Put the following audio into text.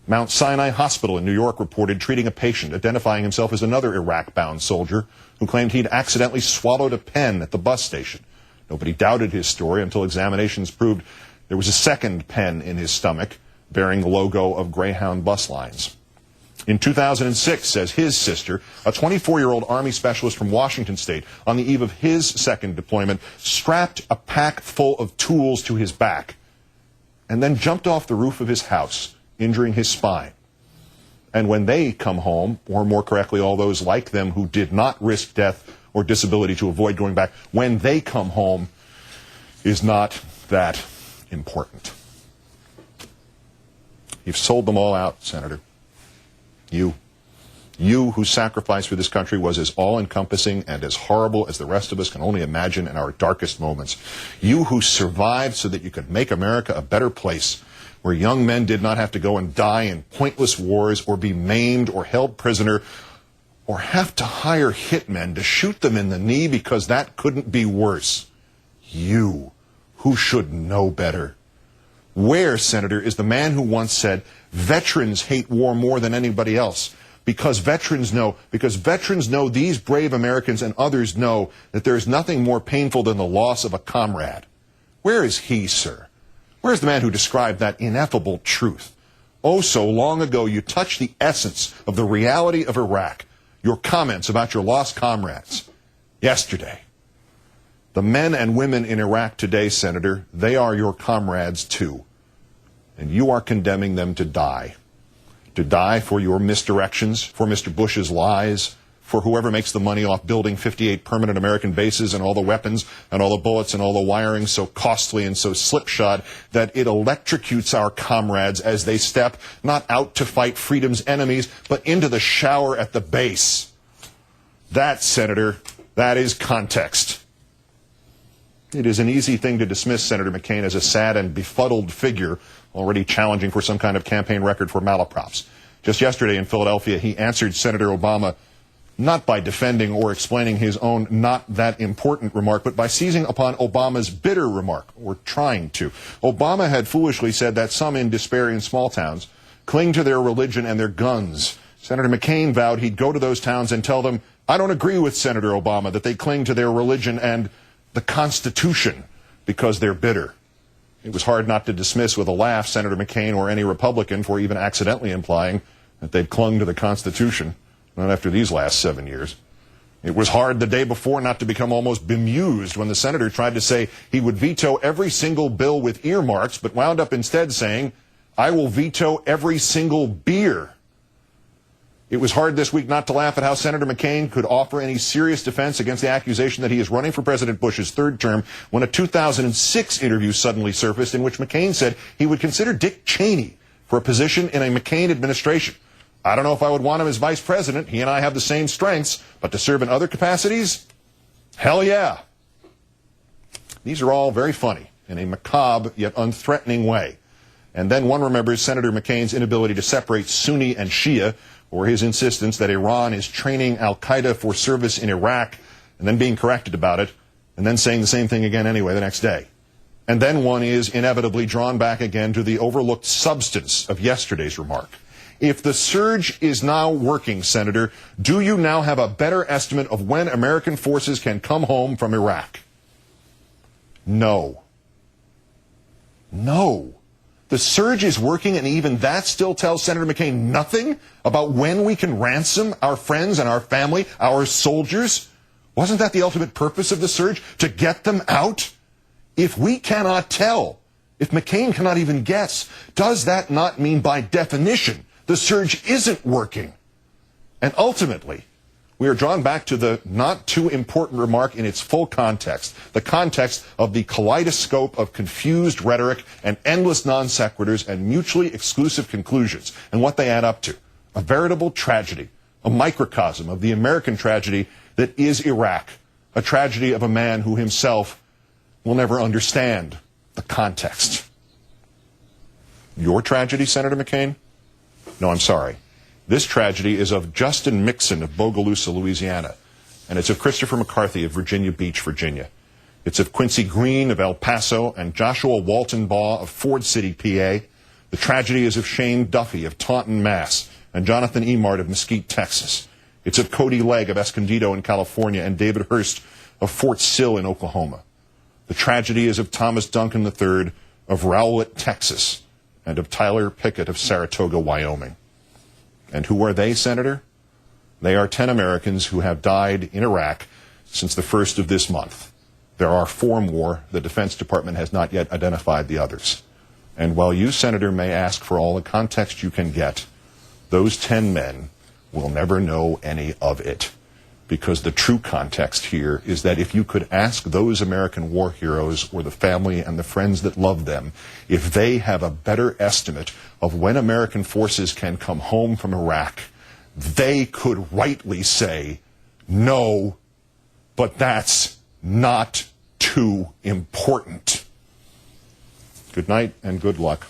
Mount Sinai Hospital in New York reported treating a patient identifying himself as another Iraq-bound soldier who claimed he'd accidentally swallowed a pen at the bus station. Nobody doubted his story until examinations proved there was a second pen in his stomach bearing the logo of Greyhound bus lines. In 2006, says his sister, a 24-year-old Army specialist from Washington State, on the eve of his second deployment, strapped a pack full of tools to his back and then jumped off the roof of his house, injuring his spine. And when they come home, or more correctly, all those like them who did not risk death or disability to avoid going back, when they come home is not that important. You've sold them all out, Senator. You whose sacrifice for this country was as all-encompassing and as horrible as the rest of us can only imagine in our darkest moments. You who survived so that you could make America a better place, where young men did not have to go and die in pointless wars or be maimed or held prisoner or have to hire hitmen to shoot them in the knee because that couldn't be worse. You, who should know better. Where, Senator, is the man who once said, veterans hate war more than anybody else because veterans know these brave Americans and others know that there is nothing more painful than the loss of a comrade? Where is he, sir? Where's the man who described that ineffable truth? Oh, so long ago you touched the essence of the reality of Iraq, your comments about your lost comrades. Yesterday. The men and women in Iraq today, Senator, they are your comrades too. And you are condemning them to die. To die for your misdirections, for Mr. Bush's lies, for whoever makes the money off building 58 permanent American bases and all the weapons and all the bullets and all the wiring so costly and so slipshod that it electrocutes our comrades as they step not out to fight freedom's enemies, but into the shower at the base. That, Senator, that is context. It is an easy thing to dismiss Senator McCain as a sad and befuddled figure already challenging for some kind of campaign record for malaprops. Just yesterday in Philadelphia, he answered Senator Obama not by defending or explaining his own not that important remark, but by seizing upon Obama's bitter remark, or trying to. Obama had foolishly said that some in despair in small towns cling to their religion and their guns. Senator McCain vowed he'd go to those towns and tell them, I don't agree with Senator Obama that they cling to their religion and the Constitution because they're bitter. It was hard not to dismiss with a laugh Senator McCain or any Republican for even accidentally implying that they'd clung to the Constitution, not after these last 7 years. It was hard the day before not to become almost bemused when the senator tried to say he would veto every single bill with earmarks, but wound up instead saying, I will veto every single beer. It was hard this week not to laugh at how Senator McCain could offer any serious defense against the accusation that he is running for President Bush's third term when a 2006 interview suddenly surfaced in which McCain said he would consider Dick Cheney for a position in a McCain administration. I don't know if I would want him as vice president. He and I have the same strengths, but to serve in other capacities? Hell yeah. These are all very funny in a macabre yet unthreatening way. And then one remembers Senator McCain's inability to separate Sunni and Shia, or his insistence that Iran is training al-Qaeda for service in Iraq, and then being corrected about it, and then saying the same thing again anyway the next day. And then one is inevitably drawn back again to the overlooked substance of yesterday's remark. If the surge is now working, Senator, do you now have a better estimate of when American forces can come home from Iraq? No. No. The surge is working, and even that still tells Senator McCain nothing about when we can ransom our friends and our family, our soldiers. Wasn't that the ultimate purpose of the surge? To get them out? If we cannot tell, if McCain cannot even guess, does that not mean by definition the surge isn't working? And ultimately, we are drawn back to the not too important remark in its full context, the context of the kaleidoscope of confused rhetoric and endless non sequiturs and mutually exclusive conclusions, and what they add up to. A veritable tragedy, a microcosm of the American tragedy that is Iraq, a tragedy of a man who himself will never understand the context. Your tragedy, Senator McCain? No, I'm sorry. This tragedy is of Justin Mixon of Bogalusa, Louisiana, and it's of Christopher McCarthy of Virginia Beach, Virginia. It's of Quincy Green of El Paso and Joshua Walton Baugh of Ford City, PA. The tragedy is of Shane Duffy of Taunton, Mass., and Jonathan Emart of Mesquite, Texas. It's of Cody Legg of Escondido in California and David Hurst of Fort Sill in Oklahoma. The tragedy is of Thomas Duncan III of Rowlett, Texas, and of Tyler Pickett of Saratoga, Wyoming. And who are they, Senator? They are 10 Americans who have died in Iraq since the first of this month. There are 4 more. The Defense Department has not yet identified the others. And while you, Senator, may ask for all the context you can get, those 10 men will never know any of it. Because the true context here is that if you could ask those American war heroes or the family and the friends that love them, if they have a better estimate of when American forces can come home from Iraq, they could rightly say, no, but that's not too important. Good night and good luck.